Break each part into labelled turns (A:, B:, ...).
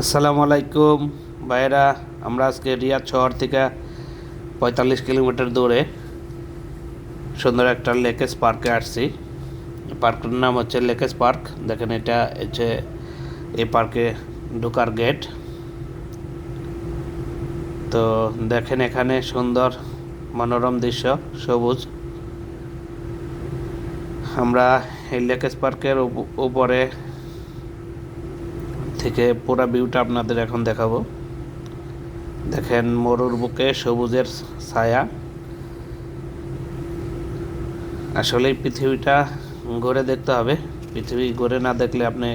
A: আসসালামু আলাইকুম ভাইরা। আমরা আজকে রিয়াদ শহর থেকে 45 কিলোমিটার দূরে সুন্দর একটা লেকেস পার্কে আসছি। পার্কের নাম হচ্ছে লেকেস পার্ক। দেখেন, এটা হচ্ছে এই পার্কে ঢোকার গেট। তো দেখেন, এখানে সুন্দর মনোরম দৃশ্য, সবুজ। আমরা এই লেকেস পার্কের উপরে থেকে পুরো ভিউটা আপনাদের এখন দেখাবো। দেখেন, মরুর বুকে সবুজের ছায়া। আসলে পৃথিবীটা ঘুরে দেখতে হবে। পৃথিবী ঘুরে না দেখলে আপনি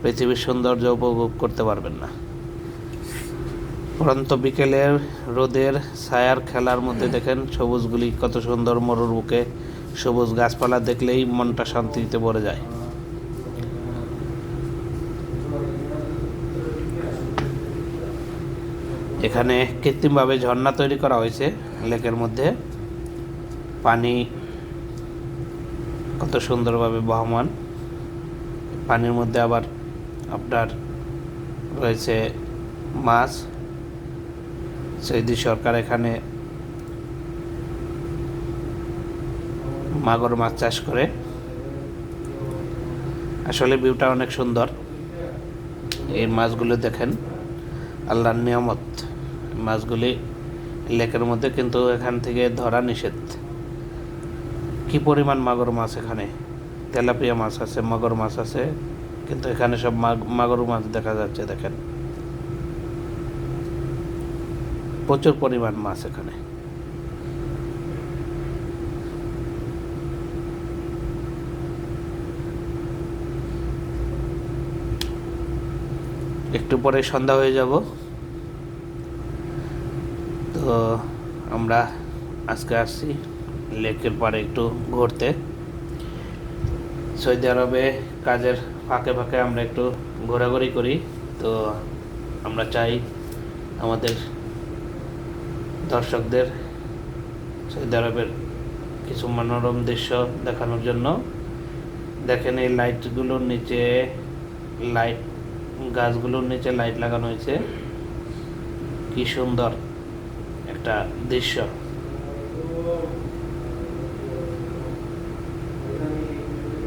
A: পৃথিবীর সৌন্দর্য উপভোগ করতে পারবেন না। পরন্ত বিকেলের রোদের ছায়ার খেলার মধ্যে দেখেন সবুজগুলি কত সুন্দর। মরুর বুকে সবুজ গাছপালা দেখলেই মনটা শান্তিতে ভরে যায়। এখানে কৃত্রিমভাবে ঝর্ণা তৈরি করা হয়েছে লেকের মধ্যে। পানি কত সুন্দরভাবে বহমান। পানির মধ্যে আবার আপনার রয়েছে মাছ। সৌদি সরকার এখানে মাগুর মাছ চাষ করে। আসলে ভিউটা অনেক সুন্দর। এই মাছগুলো দেখেন, আল্লাহর নিয়ামত। মাছগুলি লেকের মধ্যে, কিন্তু এখান থেকে ধরা নিষেধ। কি পরিমাণ মাগুর মাছ! এখানে তেলাপিয়া মাছ আছে, মাগুর মাছ আছে, কিন্তু এখানে সব মাগুর মাছ দেখা যাচ্ছে। দেখেন, প্রচুর পরিমাণ মাছ এখানে। একটু পরে সন্ধ্যা হয়ে যাব। তো আমরা আজকে আসছি লেকের পাড়ে একটু ঘুরতে। সৌদি আরবে কাজের ফাঁকে ফাঁকে আমরা একটু ঘোরাঘুরি করি। তো আমরা চাই আমাদের দর্শকদের সৌদি আরবের কিছু মনোরম দৃশ্য দেখানোর জন্য। দেখেন, এই লাইটগুলোর নিচে গাছগুলোর নিচে লাইট লাগানো হয়েছে। কি সুন্দর একটা দৃশ্য!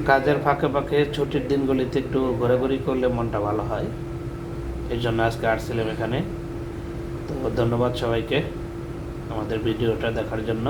A: কাজের ফাঁকে ফাঁকে ছুটির দিনগুলিতে একটু ঘোরাঘুরি করলে মনটা ভালো হয়। এই জন্য আজকে আসছিলাম এখানে। তো ধন্যবাদ সবাইকে আমাদের ভিডিওটা দেখার জন্য।